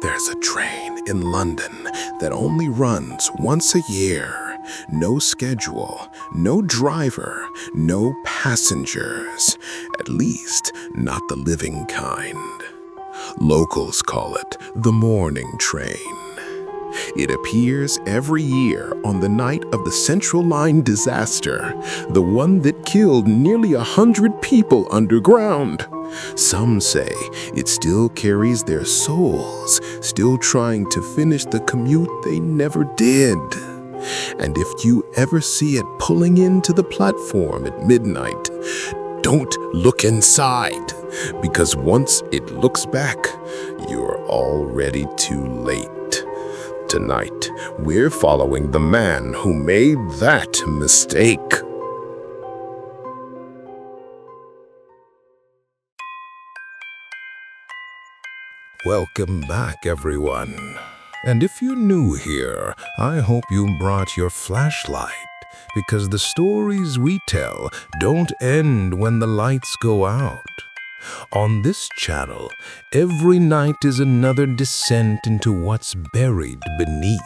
There's a train in London that only runs once a year. No schedule, no driver, no passengers. At least, not the living kind. Locals call it the Mourning train. It appears every year on the night of the Central Line disaster, the one that killed nearly 100 people underground. Some say it still carries their souls, still trying to finish the commute they never did. And if you ever see it pulling into the platform at midnight, don't look inside, because once it looks back, you're already too late. Tonight, we're following the man who made that mistake. Welcome back, everyone. And if you're new here, I hope you brought your flashlight, because the stories we tell don't end when the lights go out. On this channel, every night is another descent into what's buried beneath.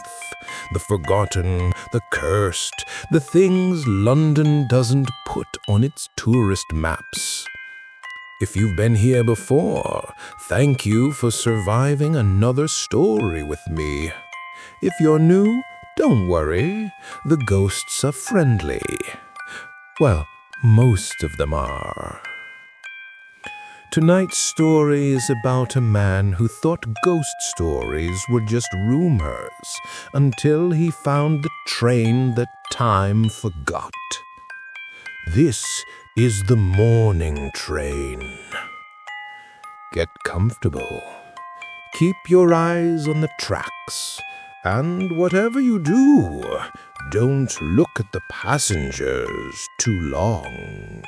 The forgotten, the cursed, the things London doesn't put on its tourist maps. If you've been here before, thank you for surviving another story with me. If you're new, don't worry, the ghosts are friendly. Well, most of them are. Tonight's story is about a man who thought ghost stories were just rumors until he found the train that time forgot. This is the Mourning train. Get comfortable. Keep your eyes on the tracks, and whatever you do, don't look at the passengers too long.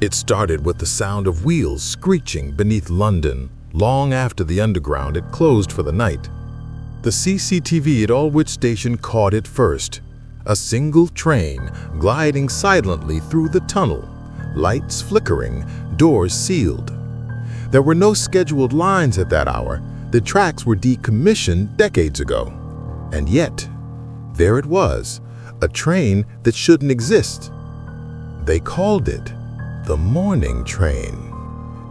It started with the sound of wheels screeching beneath London, long after the Underground had closed for the night. The CCTV at Aldwych Station caught it first. A single train gliding silently through the tunnel, lights flickering, doors sealed. There were no scheduled lines at that hour. The tracks were decommissioned decades ago. And yet, there it was, a train that shouldn't exist. They called it the Mourning train.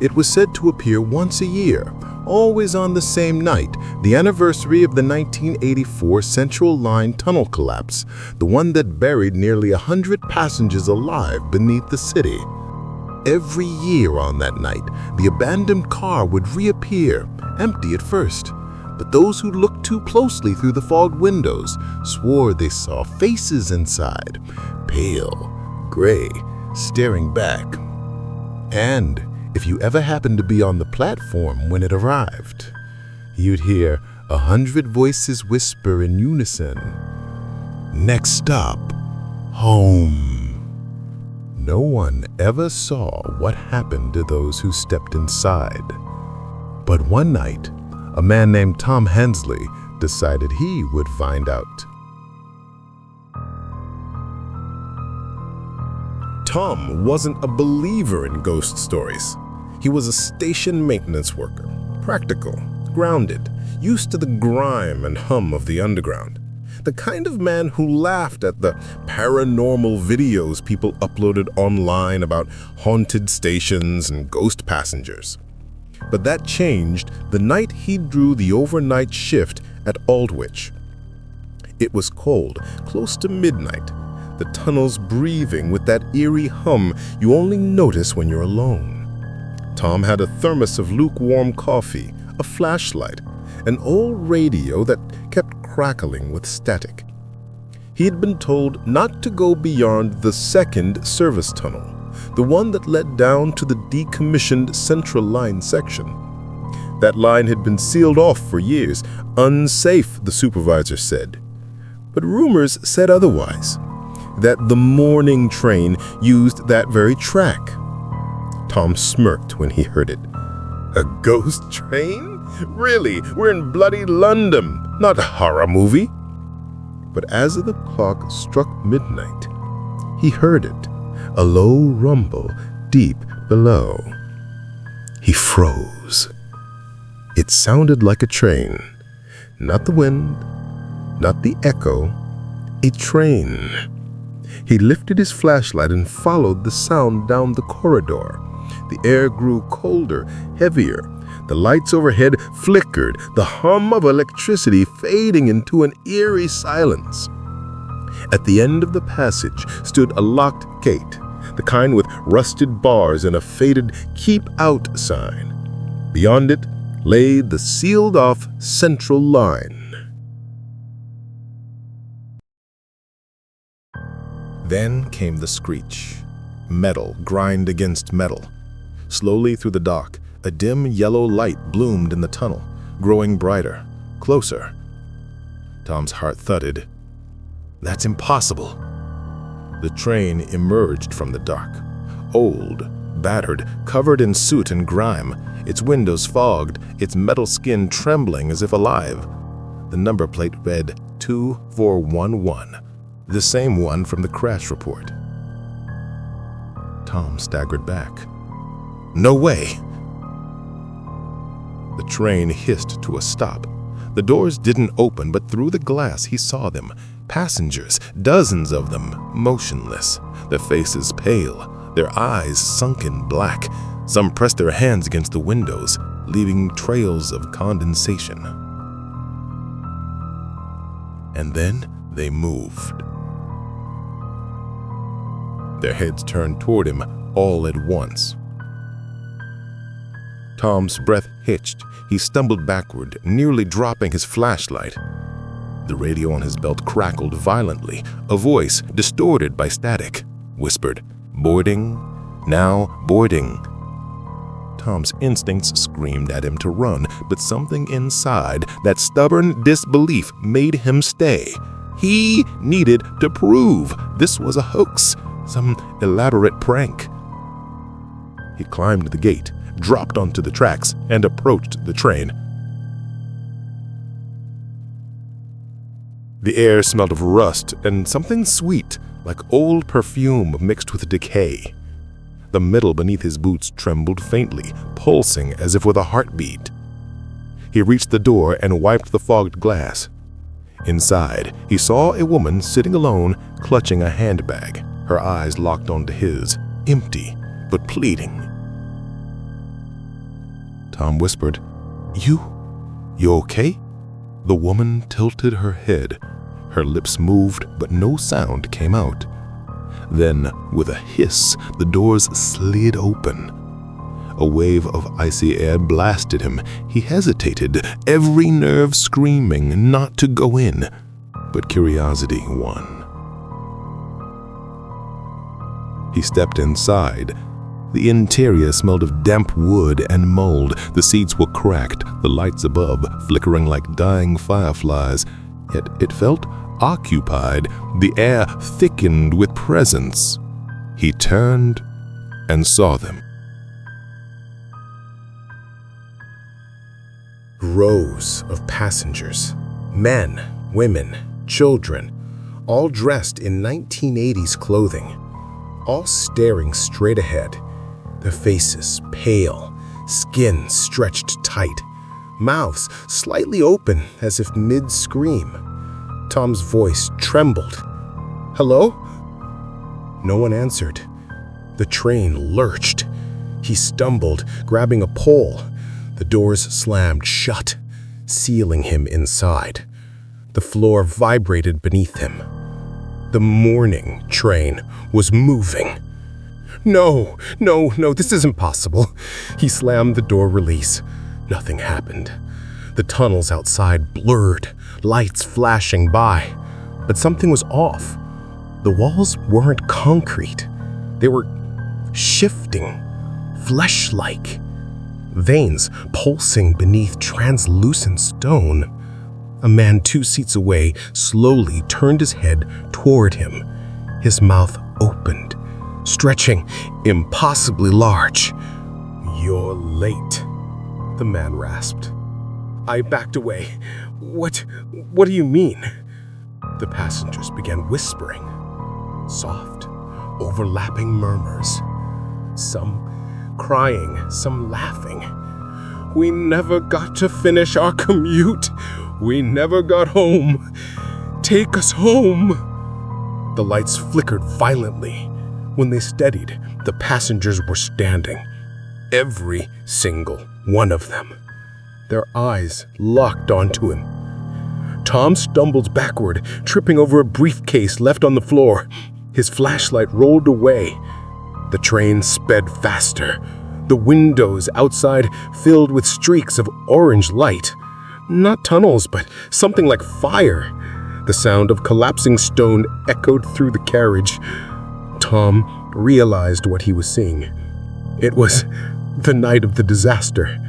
It was said to appear once a year, always on the same night, the anniversary of the 1984 Central Line tunnel collapse, the one that buried nearly 100 passengers alive beneath the city. Every year on that night, the abandoned car would reappear, empty at first. But those who looked too closely through the fogged windows swore they saw faces inside, pale, gray, staring back. And if you ever happened to be on the platform when it arrived, you'd hear 100 voices whisper in unison, "Next stop, home." No one ever saw what happened to those who stepped inside. But one night, a man named Tom Hensley decided he would find out. Tom wasn't a believer in ghost stories. He was a station maintenance worker, practical, grounded, used to the grime and hum of the Underground. The kind of man who laughed at the paranormal videos people uploaded online about haunted stations and ghost passengers. But that changed the night he drew the overnight shift at Aldwych. It was cold, close to midnight, the tunnels breathing with that eerie hum you only notice when you're alone. Tom had a thermos of lukewarm coffee, a flashlight, an old radio that kept crackling with static. He had been told not to go beyond the second service tunnel, the one that led down to the decommissioned Central Line section. That line had been sealed off for years, unsafe, the supervisor said. But rumors said otherwise, that the Mourning train used that very track. Tom smirked when he heard it. A ghost train? Really? We're in bloody London, not a horror movie. But as the clock struck midnight, he heard it, a low rumble deep below. He froze. It sounded like a train. Not the wind, not the echo, a train. He lifted his flashlight and followed the sound down the corridor. The air grew colder, heavier. The lights overhead flickered, the hum of electricity fading into an eerie silence. At the end of the passage stood a locked gate, the kind with rusted bars and a faded "Keep Out" sign. Beyond it lay the sealed-off central line. Then came the screech. Metal grind against metal. Slowly through the dark, a dim yellow light bloomed in the tunnel, growing brighter, closer. Tom's heart thudded. That's impossible. The train emerged from the dark. Old, battered, covered in soot and grime, its windows fogged, its metal skin trembling as if alive. The number plate read 2411, the same one from the crash report. Tom staggered back. No way! The train hissed to a stop. The doors didn't open, but through the glass he saw them. Passengers, dozens of them, motionless, their faces pale, their eyes sunken black. Some pressed their hands against the windows, leaving trails of condensation. And then they moved. Their heads turned toward him all at once. Tom's breath hitched. He stumbled backward, nearly dropping his flashlight. The radio on his belt crackled violently. A voice, distorted by static, whispered, "Boarding, now boarding." Tom's instincts screamed at him to run, but something inside, that stubborn disbelief, made him stay. He needed to prove this was a hoax, some elaborate prank. He climbed the gate, dropped onto the tracks, and approached the train. The air smelled of rust and something sweet, like old perfume mixed with decay. The metal beneath his boots trembled faintly, pulsing as if with a heartbeat. He reached the door and wiped the fogged glass. Inside, he saw a woman sitting alone, clutching a handbag, her eyes locked onto his, empty but pleading. Tom whispered, You okay?" The woman tilted her head. Her lips moved, but no sound came out. Then, with a hiss, the doors slid open. A wave of icy air blasted him. He hesitated, every nerve screaming not to go in. But curiosity won. He stepped inside. The interior smelled of damp wood and mold. The seats were cracked, the lights above flickering like dying fireflies. Yet it felt occupied. The air thickened with presence. He turned and saw them. Rows of passengers, men, women, children, all dressed in 1980s clothing, all staring straight ahead, their faces pale, skin stretched tight, mouths slightly open as if mid-scream. Tom's voice trembled. "Hello?" No one answered. The train lurched. He stumbled, grabbing a pole. The doors slammed shut, sealing him inside. The floor vibrated beneath him. The Mourning train was moving. No, this isn't possible. He slammed the door release. Nothing happened. The tunnels outside blurred, lights flashing by. But something was off. The walls weren't concrete. They were shifting, flesh-like. Veins pulsing beneath translucent stone. A man 2 seats away slowly turned his head toward him. His mouth opened, stretching impossibly large. "You're late," the man rasped. I backed away. What do you mean?" The passengers began whispering. Soft, overlapping murmurs. Some crying, some laughing. We never got to finish our commute. We never got home. Take us home. The lights flickered violently. When they steadied, the passengers were standing. Every single one of them. Their eyes locked onto him. Tom stumbled backward, tripping over a briefcase left on the floor. His flashlight rolled away. The train sped faster. The windows outside filled with streaks of orange light. Not tunnels, but something like fire. The sound of collapsing stone echoed through the carriage. Tom realized what he was seeing. It was the night of the disaster.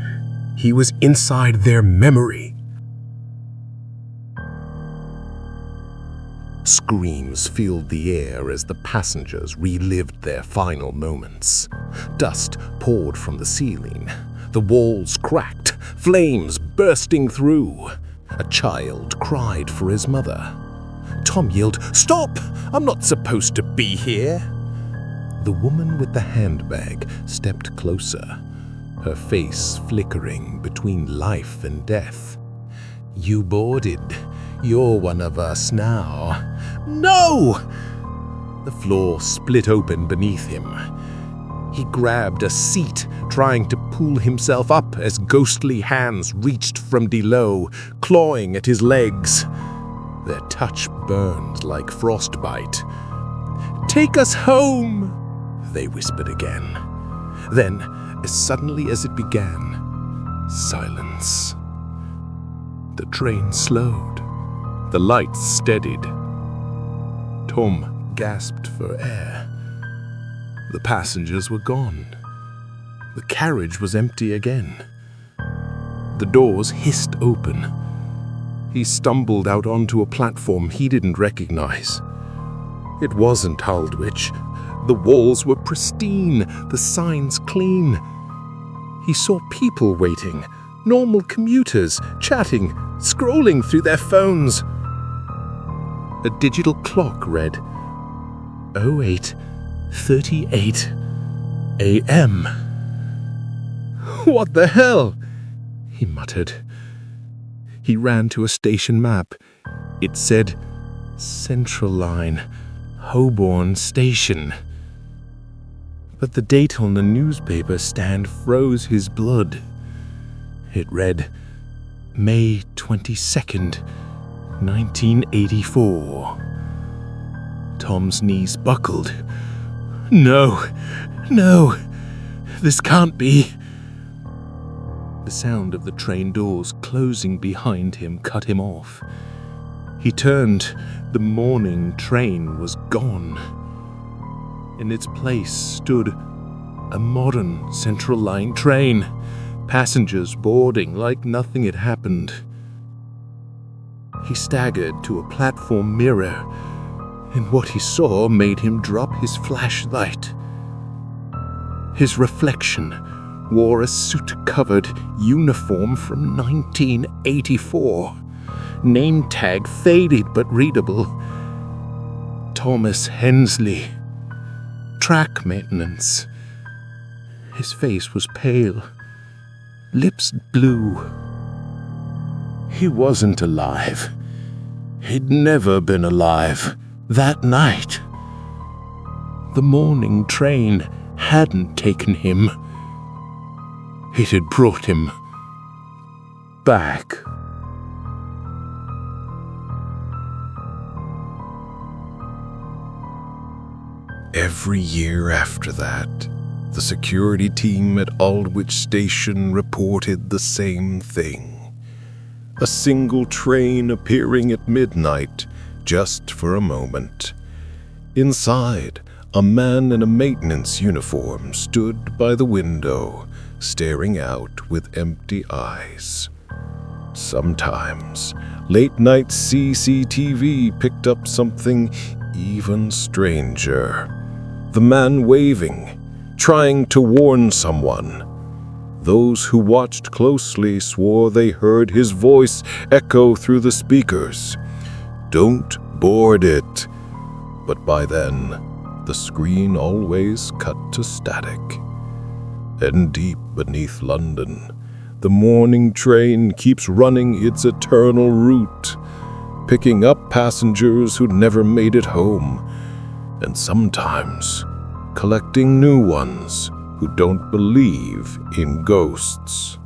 He was inside their memory. Screams filled the air as the passengers relived their final moments. Dust poured from the ceiling. The walls cracked, flames bursting through. A child cried for his mother. Tom yelled, "Stop! I'm not supposed to be here!" The woman with the handbag stepped closer, her face flickering between life and death. "You boarded. You're one of us now." "No!" The floor split open beneath him. He grabbed a seat, trying to pull himself up as ghostly hands reached from below, clawing at his legs. Their touch burned like frostbite. "Take us home!" they whispered again. Then, as suddenly as it began, silence. The train slowed. The lights steadied. Tom gasped for air. The passengers were gone. The carriage was empty again. The doors hissed open. He stumbled out onto a platform he didn't recognize. It wasn't Aldwych. The walls were pristine, the signs clean. He saw people waiting, normal commuters, chatting, scrolling through their phones. A digital clock read 08:38 a.m. "What the hell?" he muttered. He ran to a station map. It said Central Line, Holborn Station. But the date on the newspaper stand froze his blood. It read May 22nd, 1984. Tom's knees buckled. No, this can't be. The sound of the train doors closing behind him cut him off. He turned. The morning train was gone. In its place stood a modern Central Line train, passengers boarding like nothing had happened. He staggered to a platform mirror, and what he saw made him drop his flashlight. His reflection wore a soot-covered uniform from 1984. Name tag faded but readable. Thomas Hensley. Track maintenance. His face was pale, lips blue. He wasn't alive. He'd never been alive that night. The morning train hadn't taken him. It had brought him back. Every year after that, the security team at Aldwych Station reported the same thing. A single train appearing at midnight, just for a moment. Inside, a man in a maintenance uniform stood by the window, staring out with empty eyes. Sometimes, late-night CCTV picked up something even stranger. The man waving, trying to warn someone. Those who watched closely swore they heard his voice echo through the speakers. "Don't board it." But by then, the screen always cut to static. And deep beneath London, the morning train keeps running its eternal route, picking up passengers who never made it home, and sometimes collecting new ones who don't believe in ghosts.